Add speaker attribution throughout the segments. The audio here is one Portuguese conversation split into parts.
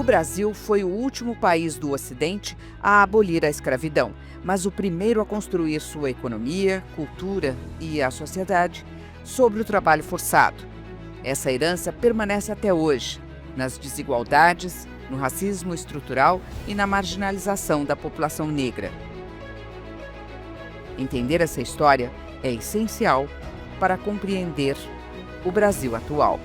Speaker 1: Brasil foi o último país do Ocidente a abolir a escravidão, mas o primeiro a construir sua economia, cultura e a sociedade sobre o trabalho forçado. Essa herança permanece até hoje, nas desigualdades, no racismo estrutural e na marginalização da população negra. Entender essa história é essencial para compreender o Brasil atual.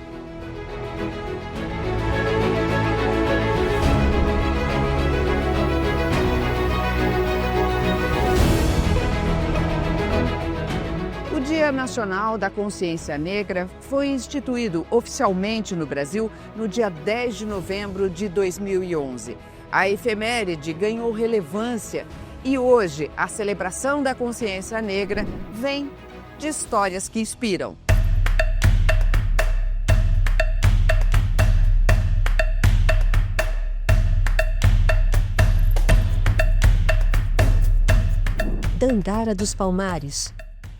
Speaker 1: O Dia Nacional da Consciência Negra foi instituído oficialmente no Brasil no dia 10 de novembro de 2011. A efeméride ganhou relevância e hoje a celebração da consciência negra vem de histórias que inspiram.
Speaker 2: Dandara dos Palmares,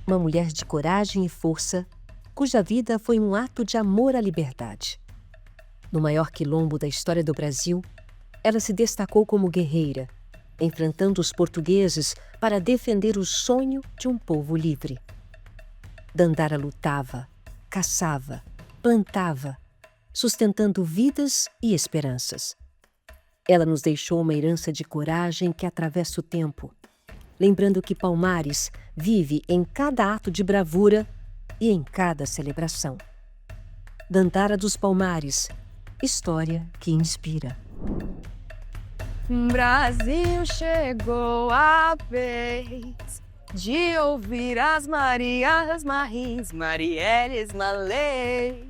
Speaker 2: uma mulher de coragem e força, cuja vida foi um ato de amor à liberdade. No maior quilombo da história do Brasil, ela se destacou como guerreira, enfrentando os portugueses para defender o sonho de um povo livre. Dandara lutava, caçava, plantava, sustentando vidas e esperanças. Ela nos deixou uma herança de coragem que atravessa o tempo, lembrando que Palmares vive em cada ato de bravura e em cada celebração. Dandara dos Palmares, história que inspira.
Speaker 3: Brasil, chegou a vez de ouvir as Marias Marins, Marielles Malês.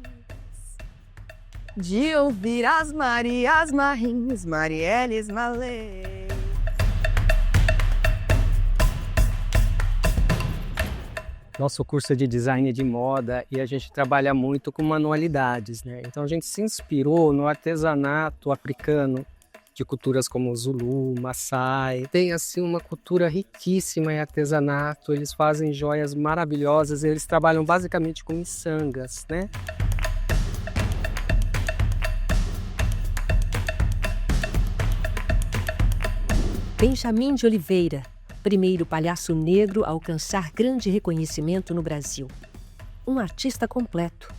Speaker 3: De ouvir as Marias Marins, Marielles Malês.
Speaker 4: Nosso curso é de design de moda e a gente trabalha muito com manualidades, né? Então a gente se inspirou no artesanato africano de culturas como Zulu, Maasai. Tem assim uma cultura riquíssima em artesanato, eles fazem joias maravilhosas, eles trabalham basicamente com miçangas, né?
Speaker 2: Benjamin de Oliveira, primeiro palhaço negro a alcançar grande reconhecimento no Brasil. Um artista completo.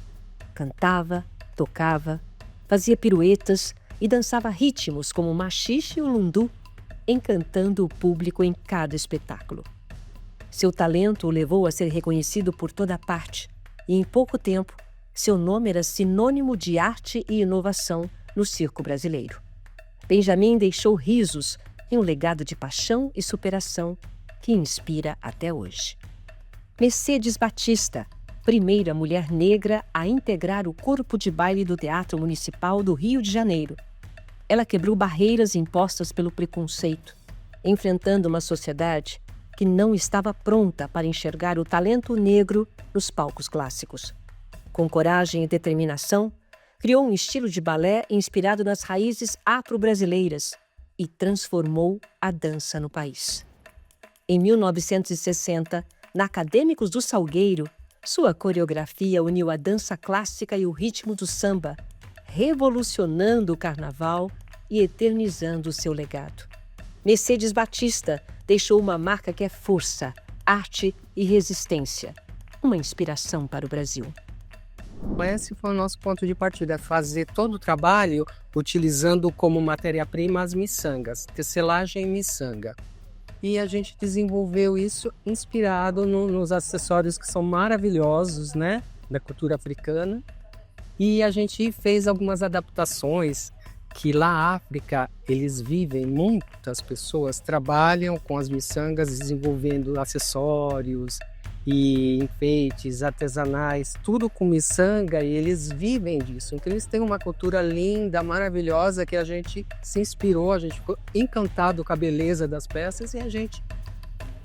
Speaker 2: Cantava, tocava, fazia piruetas e dançava ritmos como o maxixe e o lundu, encantando o público em cada espetáculo. Seu talento o levou a ser reconhecido por toda parte e, em pouco tempo, seu nome era sinônimo de arte e inovação no circo brasileiro. Benjamin deixou risos e um legado de paixão e superação que inspira até hoje. Mercedes Batista, primeira mulher negra a integrar o corpo de baile do Teatro Municipal do Rio de Janeiro. Ela quebrou barreiras impostas pelo preconceito, enfrentando uma sociedade que não estava pronta para enxergar o talento negro nos palcos clássicos. Com coragem e determinação, criou um estilo de balé inspirado nas raízes afro-brasileiras e transformou a dança no país. Em 1960, na Acadêmicos do Salgueiro, sua coreografia uniu a dança clássica e o ritmo do samba, revolucionando o carnaval e eternizando seu legado. Mercedes Batista deixou uma marca que é força, arte e resistência, uma inspiração para o Brasil.
Speaker 4: Esse foi o nosso ponto de partida, fazer todo o trabalho utilizando como matéria-prima as miçangas, tecelagem e miçanga. E a gente desenvolveu isso inspirado nos acessórios que são maravilhosos, né, da cultura africana. E a gente fez algumas adaptações que lá na África eles vivem, muitas pessoas trabalham com as miçangas desenvolvendo acessórios e enfeites artesanais, tudo com miçanga, e eles vivem disso. Então eles têm uma cultura linda, maravilhosa, que a gente se inspirou, a gente ficou encantado com a beleza das peças e a gente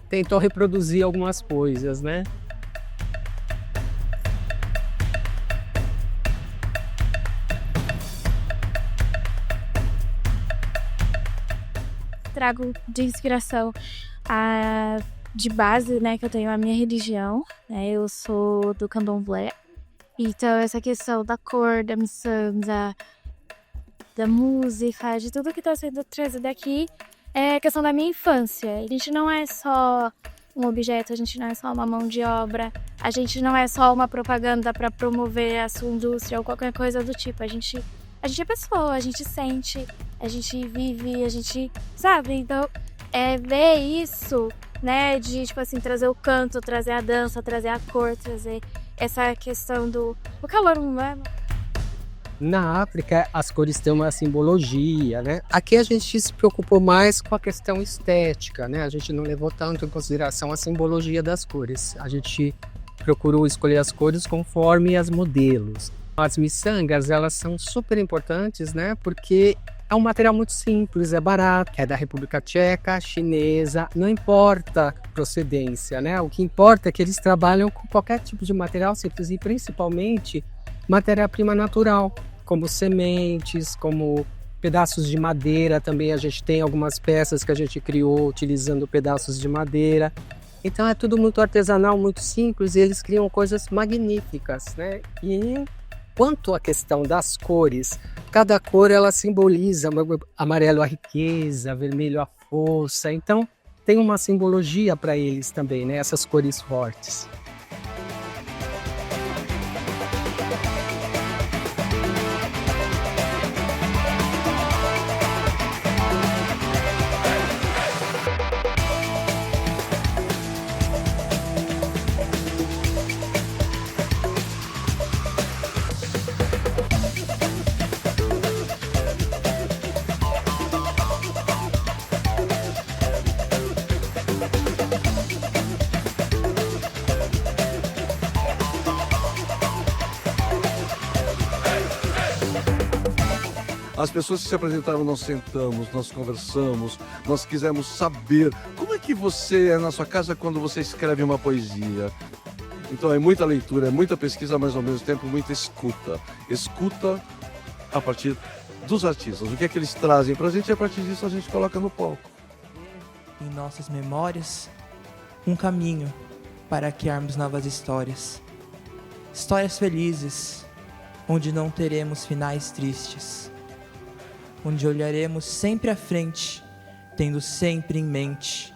Speaker 4: tentou reproduzir algumas coisas, né?
Speaker 5: Trago de inspiração de base, né, que eu tenho a minha religião, né, eu sou do candomblé, então essa questão da cor, da miçanga, da música, de tudo que está sendo trazido aqui, é a questão da minha infância. A gente não é só um objeto, a gente não é só uma mão de obra, a gente não é só uma propaganda para promover a sua indústria ou qualquer coisa do tipo. A gente é pessoa, a gente sente, a gente vive, a gente sabe. Então, ver isso, né, de tipo assim, trazer o canto, trazer a dança, trazer a cor, trazer essa questão do calor humano.
Speaker 4: Na África, as cores têm uma simbologia, né? Aqui a gente se preocupou mais com a questão estética, né? A gente não levou tanto em consideração a simbologia das cores. A gente procurou escolher as cores conforme as modelos. As miçangas, elas são super importantes, né? Porque é um material muito simples, é barato, é da República Tcheca, chinesa, não importa a procedência, né? O que importa é que eles trabalham com qualquer tipo de material simples e principalmente matéria-prima natural, como sementes, como pedaços de madeira. Também a gente tem algumas peças que a gente criou utilizando pedaços de madeira. Então é tudo muito artesanal, muito simples, e eles criam coisas magníficas, né? E quanto à questão das cores, cada cor ela simboliza, amarelo a riqueza, vermelho a força. Então tem uma simbologia para eles também, né? Essas cores fortes.
Speaker 6: As pessoas que se apresentaram, nós sentamos, nós conversamos, nós quisemos saber como é que você é na sua casa quando você escreve uma poesia. Então é muita leitura, é muita pesquisa, mas ao mesmo tempo muita escuta. Escuta a partir dos artistas. O que é que eles trazem pra gente e a partir disso a gente coloca no palco.
Speaker 7: Em nossas memórias, um caminho para criarmos novas histórias. Histórias felizes, onde não teremos finais tristes. Onde olharemos sempre à frente, tendo sempre em mente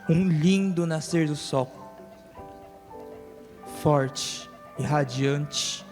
Speaker 7: um lindo nascer do sol. Forte e radiante,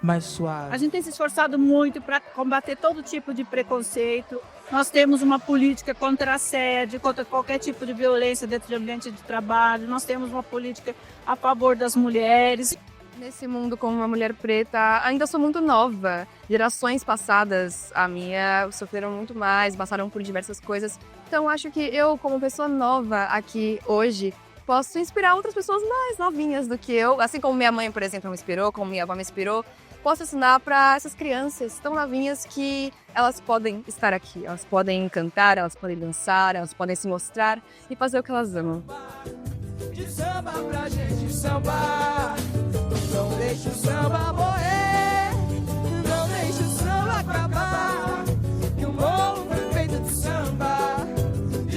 Speaker 7: mais suave.
Speaker 8: A gente tem se esforçado muito para combater todo tipo de preconceito. Nós temos uma política contra a assédio, contra qualquer tipo de violência dentro do ambiente de trabalho. Nós temos uma política a favor das mulheres.
Speaker 3: Nesse mundo, como uma mulher preta, ainda sou muito nova. Gerações passadas, a minha, sofreram muito mais, passaram por diversas coisas. Então, acho que eu, como pessoa nova aqui hoje, posso inspirar outras pessoas mais novinhas do que eu. Assim como minha mãe, por exemplo, me inspirou, como minha avó me inspirou. Posso ensinar para essas crianças tão novinhas que elas podem estar aqui. Elas podem cantar, elas podem dançar, elas podem se mostrar e fazer o que elas amam.
Speaker 9: De samba pra gente sambar. Não deixa o samba morrer, não deixa o samba acabar. Que o morro foi feito de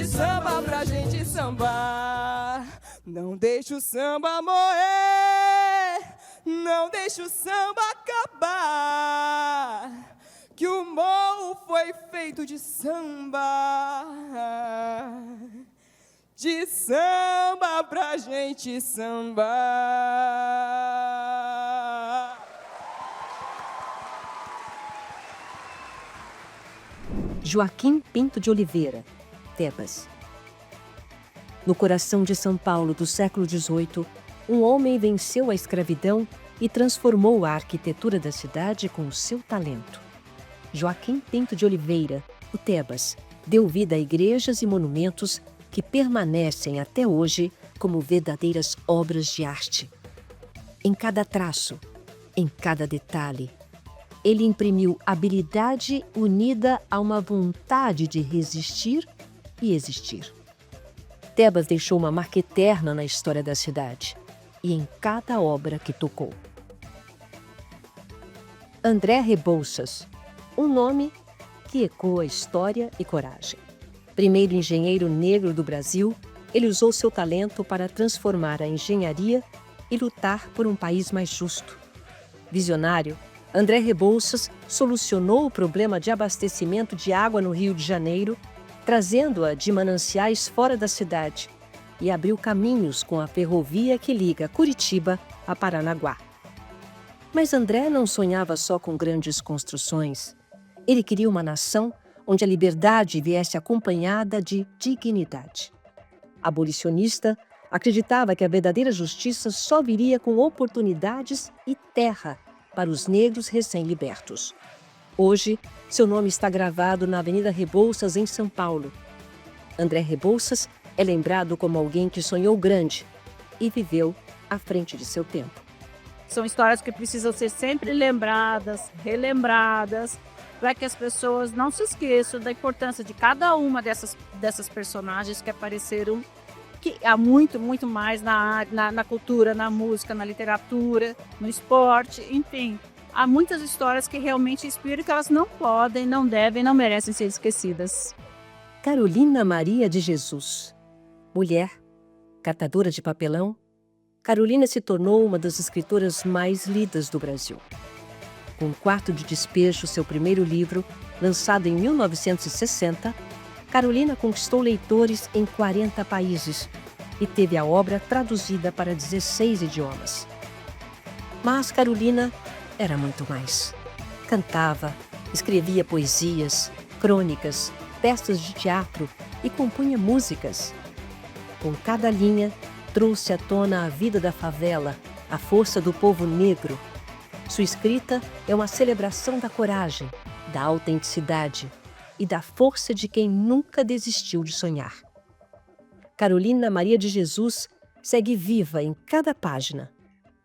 Speaker 9: samba pra gente sambar. Não deixa o samba morrer, não deixa o samba acabar. Que o morro foi feito de samba. De samba pra gente sambar.
Speaker 2: Joaquim Pinto de Oliveira, Tebas. No coração de São Paulo do século XVIII, um homem venceu a escravidão e transformou a arquitetura da cidade com o seu talento. Joaquim Pinto de Oliveira, o Tebas, deu vida a igrejas e monumentos que permanecem até hoje como verdadeiras obras de arte. Em cada traço, em cada detalhe, ele imprimiu habilidade unida a uma vontade de resistir e existir. Tebas deixou uma marca eterna na história da cidade e em cada obra que tocou. André Rebouças, um nome que ecoa história e coragem. Primeiro engenheiro negro do Brasil, ele usou seu talento para transformar a engenharia e lutar por um país mais justo. Visionário, André Rebouças solucionou o problema de abastecimento de água no Rio de Janeiro, trazendo-a de mananciais fora da cidade, e abriu caminhos com a ferrovia que liga Curitiba a Paranaguá. Mas André não sonhava só com grandes construções. Ele queria uma nação onde a liberdade viesse acompanhada de dignidade. Abolicionista, acreditava que a verdadeira justiça só viria com oportunidades e terra para os negros recém-libertos. Hoje, seu nome está gravado na Avenida Rebouças, em São Paulo. André Rebouças é lembrado como alguém que sonhou grande e viveu à frente de seu tempo.
Speaker 8: São histórias que precisam ser sempre lembradas, relembradas, para que as pessoas não se esqueçam da importância de cada uma dessas personagens que apareceram, que há muito mais na cultura, na música, na literatura, no esporte, enfim. Há muitas histórias que realmente inspiram, que elas não podem, não devem, não merecem ser esquecidas.
Speaker 2: Carolina Maria de Jesus. Mulher, catadora de papelão, Carolina se tornou uma das escritoras mais lidas do Brasil. Com O Quarto de Despejo, seu primeiro livro, lançado em 1960, Carolina conquistou leitores em 40 países e teve a obra traduzida para 16 idiomas. Mas Carolina era muito mais. Cantava, escrevia poesias, crônicas, peças de teatro e compunha músicas. Com cada linha, trouxe à tona a vida da favela, a força do povo negro. Sua escrita é uma celebração da coragem, da autenticidade e da força de quem nunca desistiu de sonhar. Carolina Maria de Jesus segue viva em cada página,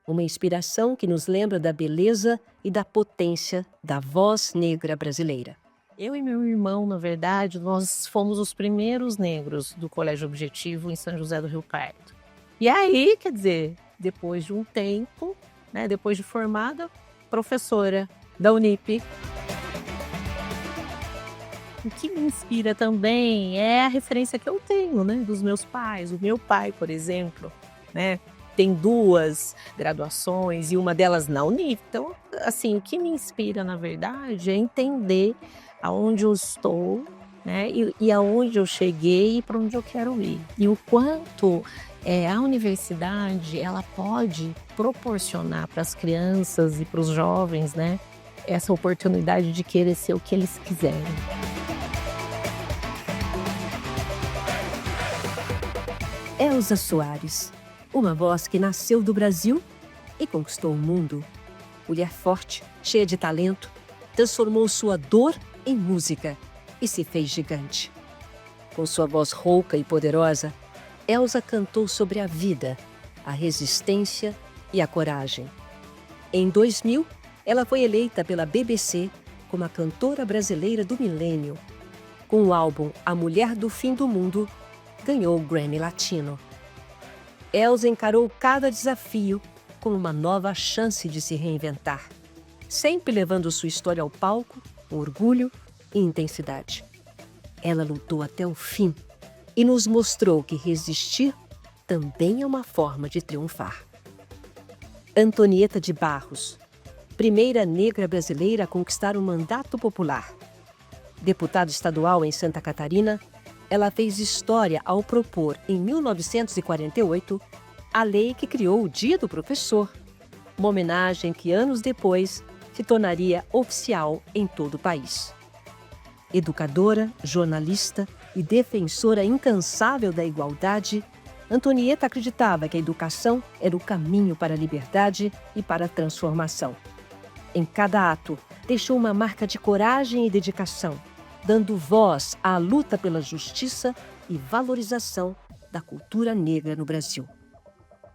Speaker 2: uma inspiração que nos lembra da beleza e da potência da voz negra brasileira.
Speaker 10: Eu e meu irmão, na verdade, nós fomos os primeiros negros do Colégio Objetivo em São José do Rio Pardo. E aí, quer dizer, depois de um tempo, né, depois de formada, professora da Unip. O que me inspira também é a referência que eu tenho, né, dos meus pais. O meu pai, por exemplo, né, tem 2 graduações e uma delas na Unip. Então, assim, o que me inspira, na verdade, é entender aonde eu estou, né, e aonde eu cheguei e para onde eu quero ir. E o quanto a universidade ela pode proporcionar para as crianças e para os jovens, né, essa oportunidade de querer ser o que eles quiserem.
Speaker 2: Elza Soares, uma voz que nasceu do Brasil e conquistou o mundo. Mulher forte, cheia de talento, transformou sua dor em música e se fez gigante. Com sua voz rouca e poderosa, Elza cantou sobre a vida, a resistência e a coragem. Em 2000, ela foi eleita pela BBC como a cantora brasileira do milênio. Com o álbum A Mulher do Fim do Mundo, ganhou o Grammy Latino. Elza encarou cada desafio como uma nova chance de se reinventar, sempre levando sua história ao palco com orgulho e intensidade. Ela lutou até o fim e nos mostrou que resistir também é uma forma de triunfar. Antonieta de Barros, primeira negra brasileira a conquistar o mandato popular. Deputada estadual em Santa Catarina, ela fez história ao propor, em 1948, a lei que criou o Dia do Professor, uma homenagem que anos depois se tornaria oficial em todo o país. Educadora, jornalista e defensora incansável da igualdade, Antonieta acreditava que a educação era o caminho para a liberdade e para a transformação. Em cada ato, deixou uma marca de coragem e dedicação, dando voz à luta pela justiça e valorização da cultura negra no Brasil.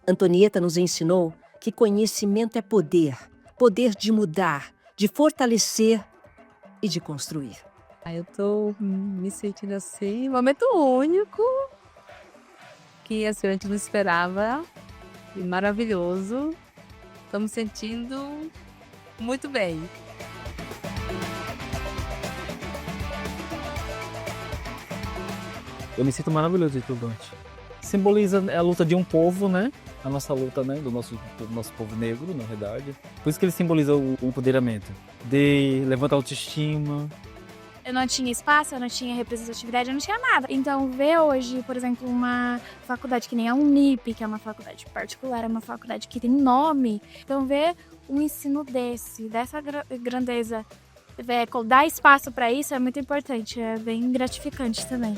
Speaker 2: Antonieta nos ensinou que conhecimento é poder, poder de mudar, de fortalecer e de construir.
Speaker 11: Eu tô me sentindo assim, um momento único, que assim, a gente não esperava, e maravilhoso. Tô me sentindo muito bem.
Speaker 12: Eu me sinto maravilhoso de tudo. Simboliza a luta de um povo, né? a nossa luta, né, do nosso povo negro, na verdade. Por isso que ele simboliza o empoderamento, de levantar a autoestima.
Speaker 5: Eu não tinha espaço, eu não tinha representatividade, eu não tinha nada. Então, ver hoje, por exemplo, uma faculdade que nem a Unip, que é uma faculdade particular, é uma faculdade que tem nome. Então, ver um ensino dessa grandeza, dar espaço para isso é muito importante, é bem gratificante também.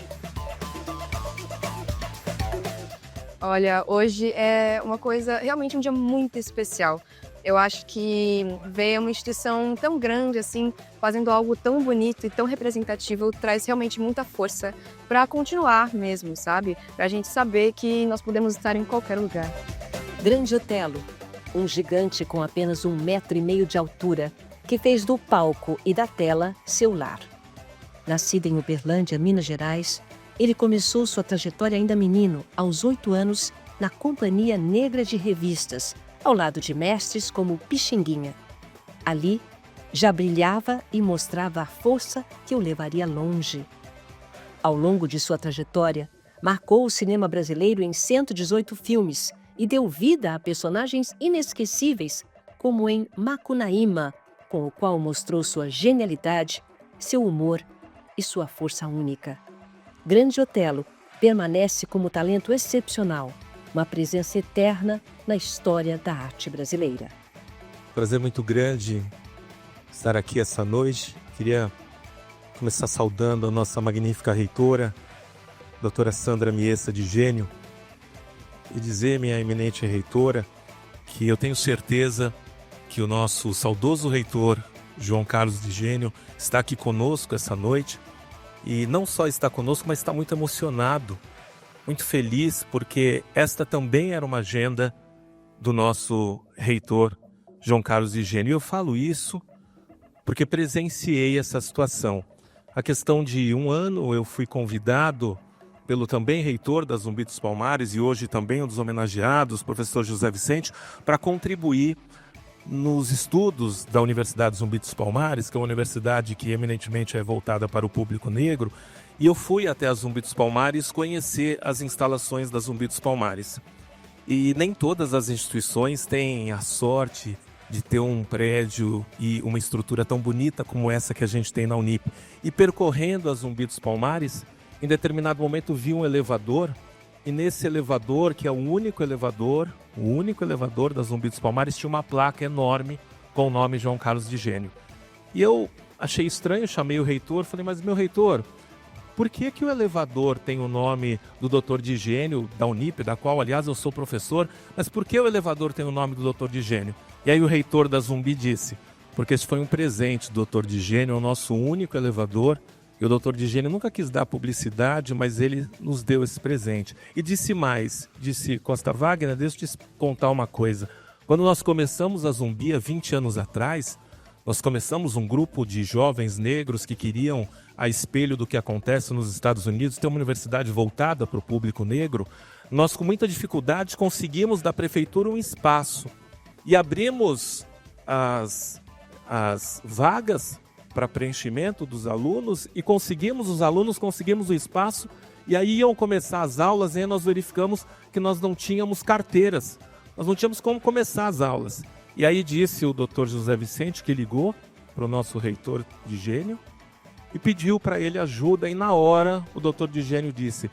Speaker 3: Olha, hoje é uma coisa, realmente um dia muito especial. Eu acho que ver uma instituição tão grande assim, fazendo algo tão bonito e tão representativo, traz realmente muita força para continuar mesmo, sabe? Para a gente saber que nós podemos estar em qualquer lugar.
Speaker 2: Grande Otelo, um gigante com apenas 1,5 metro de altura, que fez do palco e da tela seu lar. Nascido em Uberlândia, Minas Gerais, ele começou sua trajetória ainda menino, aos 8 anos, na Companhia Negra de Revistas, ao lado de mestres como Pixinguinha. Ali, já brilhava e mostrava a força que o levaria longe. Ao longo de sua trajetória, marcou o cinema brasileiro em 118 filmes e deu vida a personagens inesquecíveis, como em Macunaíma, com o qual mostrou sua genialidade, seu humor e sua força única. Grande Otelo permanece como talento excepcional, uma presença eterna na história da arte brasileira.
Speaker 13: Prazer muito grande estar aqui essa noite. Queria começar saudando a nossa magnífica reitora, doutora Sandra Miessa de Gênio, e dizer, minha eminente reitora, que eu tenho certeza que o nosso saudoso reitor, João Carlos de Gênio, está aqui conosco essa noite, e não só está conosco, mas está muito emocionado, muito feliz, porque esta também era uma agenda do nosso reitor, João Carlos de Gênio. E eu falo isso porque presenciei essa situação. A questão de 1 ano eu fui convidado pelo também reitor da Zumbi dos Palmares e hoje também um dos homenageados, professor José Vicente, para contribuir nos estudos da Universidade Zumbi dos Palmares, que é uma universidade que eminentemente é voltada para o público negro, e eu fui até a Zumbi dos Palmares conhecer as instalações da Zumbi dos Palmares. E nem todas as instituições têm a sorte de ter um prédio e uma estrutura tão bonita como essa que a gente tem na Unip. E percorrendo a Zumbi dos Palmares, em determinado momento vi um elevador, e nesse elevador, que é o único elevador da Zumbi dos Palmares, tinha uma placa enorme com o nome João Carlos de Gênio. E eu achei estranho, chamei o reitor, falei, mas meu reitor, por que o elevador tem o nome do doutor de Gênio, da Unip, da qual, aliás, eu sou professor, mas por que o elevador tem o nome do doutor de Gênio? E aí o reitor da Zumbi disse, porque esse foi um presente do doutor de Gênio, é o nosso único elevador, e o doutor de Gênio nunca quis dar publicidade, mas ele nos deu esse presente. E disse mais, disse, Costa Wagner, deixa eu te contar uma coisa. Quando nós começamos a Zumbi, há 20 anos atrás, nós começamos um grupo de jovens negros que queriam, a espelho do que acontece nos Estados Unidos, ter uma universidade voltada para o público negro. Nós, com muita dificuldade, conseguimos da prefeitura um espaço e abrimos as vagas para preenchimento dos alunos e os alunos conseguimos o espaço e aí iam começar as aulas e aí nós verificamos que nós não tínhamos carteiras, nós não tínhamos como começar as aulas. E aí disse o Dr. José Vicente, que ligou para o nosso reitor de Gênio e pediu para ele ajuda, e na hora o Dr. de Gênio disse,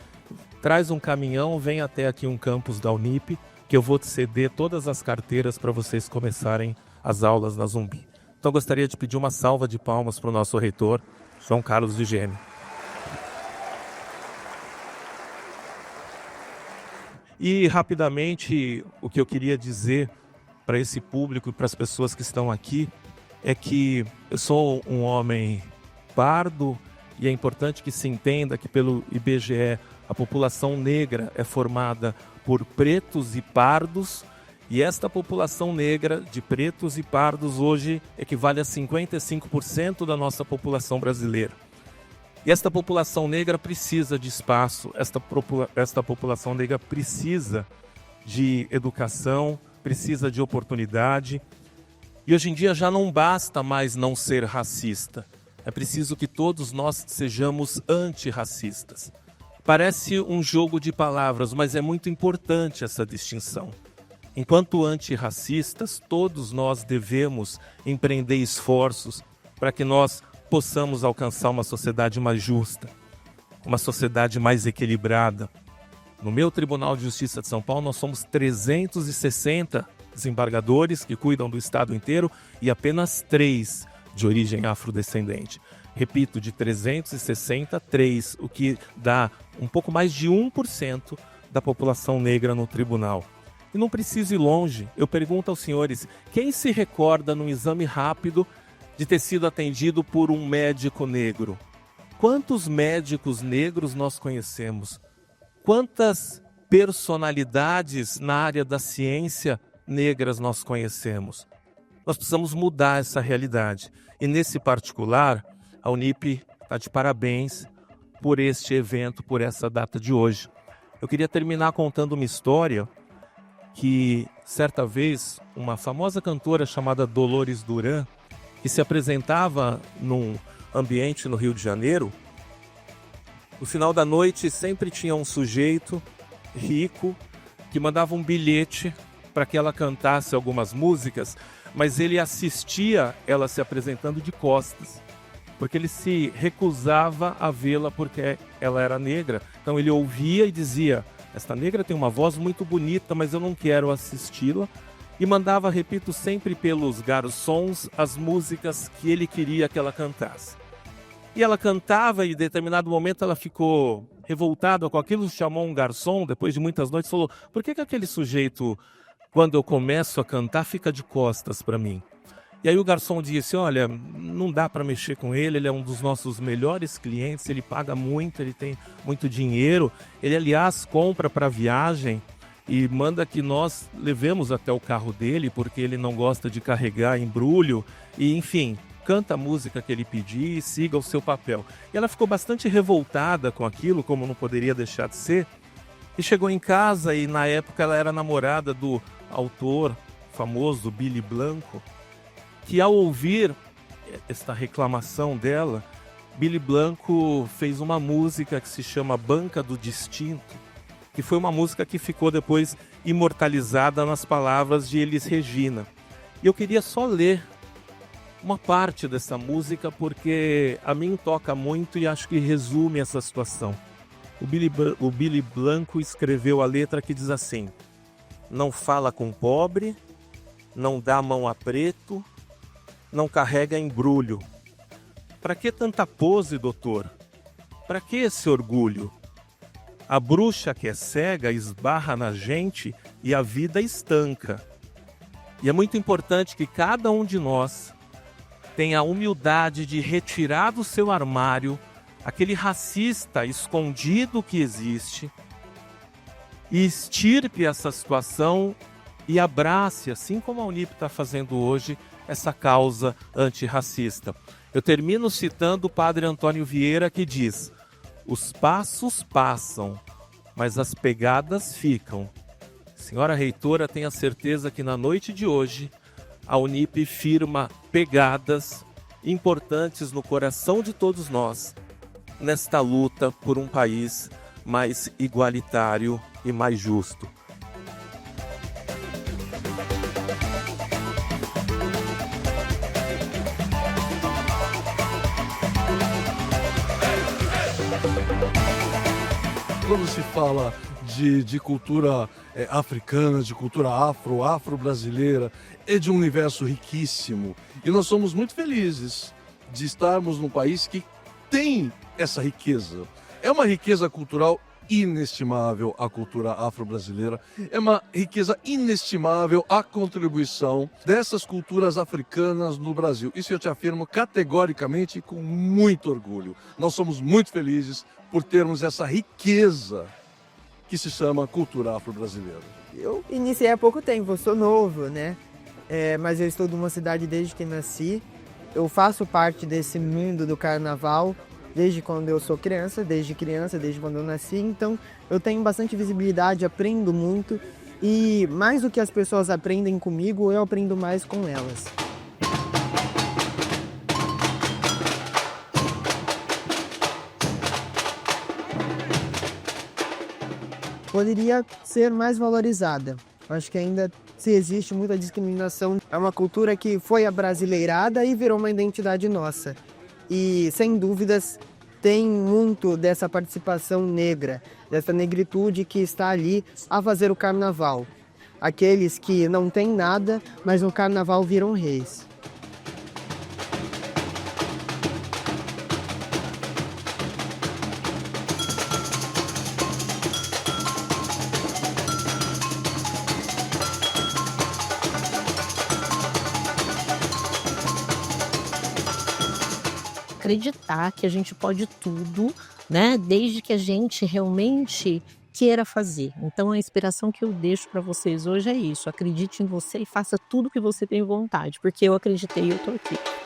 Speaker 13: traz um caminhão, vem até aqui um campus da Unip, que eu vou te ceder todas as carteiras para vocês começarem as aulas na Zumbi. Então eu gostaria de pedir uma salva de palmas para o nosso reitor, João Carlos de Gênio. E rapidamente o que eu queria dizer para esse público e para as pessoas que estão aqui é que eu sou um homem pardo e é importante que se entenda que pelo IBGE a população negra é formada por pretos e pardos. E esta população negra de pretos e pardos hoje equivale a 55% da nossa população brasileira. E esta população negra precisa de espaço, esta população negra precisa de educação, precisa de oportunidade. E hoje em dia já não basta mais não ser racista. É preciso que todos nós sejamos antirracistas. Parece um jogo de palavras, mas é muito importante essa distinção. Enquanto antirracistas, todos nós devemos empreender esforços para que nós possamos alcançar uma sociedade mais justa, uma sociedade mais equilibrada. No meu Tribunal de Justiça de São Paulo, nós somos 360 desembargadores que cuidam do estado inteiro e apenas 3 de origem afrodescendente. Repito, de 360, 3, o que dá um pouco mais de 1% da população negra no tribunal. E não preciso ir longe, eu pergunto aos senhores, quem se recorda num exame rápido de ter sido atendido por um médico negro? Quantos médicos negros nós conhecemos? Quantas personalidades na área da ciência negras nós conhecemos? Nós precisamos mudar essa realidade. E nesse particular, a Unip está de parabéns por este evento, por essa data de hoje. Eu queria terminar contando uma história que, certa vez, uma famosa cantora chamada Dolores Duran, que se apresentava num ambiente no Rio de Janeiro, no final da noite sempre tinha um sujeito rico que mandava um bilhete para que ela cantasse algumas músicas, mas ele assistia ela se apresentando de costas, porque ele se recusava a vê-la porque ela era negra. Então ele ouvia e dizia: esta negra tem uma voz muito bonita, mas eu não quero assisti-la. E mandava, repito, sempre pelos garçons as músicas que ele queria que ela cantasse. E ela cantava e em determinado momento ela ficou revoltada com aquilo, chamou um garçom, depois de muitas noites, falou: por que aquele sujeito, quando eu começo a cantar, fica de costas para mim? E aí o garçom disse: olha, não dá para mexer com ele, ele é um dos nossos melhores clientes, ele paga muito, ele tem muito dinheiro, ele aliás compra para viagem e manda que nós levemos até o carro dele, porque ele não gosta de carregar embrulho, e enfim, canta a música que ele pedir e siga o seu papel. E ela ficou bastante revoltada com aquilo, como não poderia deixar de ser, e chegou em casa e na época ela era namorada do autor famoso Billy Blanco, que ao ouvir esta reclamação dela, Billy Blanco fez uma música que se chama Banca do Distinto, que foi uma música que ficou depois imortalizada nas palavras de Elis Regina. E eu queria só ler uma parte dessa música porque a mim toca muito e acho que resume essa situação. O Billy Blanco escreveu a letra que diz assim: não fala com pobre, não dá mão a preto, não carrega embrulho. Pra que tanta pose, doutor? Pra que esse orgulho? A bruxa que é cega esbarra na gente e a vida estanca. E é muito importante que cada um de nós tenha a humildade de retirar do seu armário aquele racista escondido que existe e extirpe essa situação e abrace, assim como a Unip está fazendo hoje, essa causa antirracista. Eu termino citando o padre Antônio Vieira, que diz: os passos passam, mas as pegadas ficam. Senhora reitora, tenha certeza que na noite de hoje a Unip firma pegadas importantes no coração de todos nós nesta luta por um país mais igualitário e mais justo.
Speaker 6: Quando se fala de cultura africana, de cultura afro-brasileira, é de um universo riquíssimo. E nós somos muito felizes de estarmos num país que tem essa riqueza. É uma riqueza cultural inestimável a cultura afro-brasileira, é uma riqueza inestimável a contribuição dessas culturas africanas no Brasil. Isso eu te afirmo categoricamente e com muito orgulho. Nós somos muito felizes por termos essa riqueza que se chama cultura afro-brasileira.
Speaker 14: Eu iniciei há pouco tempo, eu sou novo, né? Mas eu estou numa cidade desde que nasci. Eu faço parte desse mundo do carnaval desde quando eu sou criança, desde quando eu nasci. Então eu tenho bastante visibilidade, aprendo muito. E mais do que as pessoas aprendem comigo, eu aprendo mais com elas. Poderia ser mais valorizada. Acho que ainda se existe muita discriminação. É uma cultura que foi abrasileirada e virou uma identidade nossa. E, sem dúvidas, tem muito dessa participação negra, dessa negritude que está ali a fazer o carnaval. Aqueles que não têm nada, mas no carnaval viram reis.
Speaker 10: Acreditar que a gente pode tudo, né? Desde que a gente realmente queira fazer. Então a inspiração que eu deixo para vocês hoje é isso: acredite em você e faça tudo que você tem vontade, porque eu acreditei e eu tô aqui.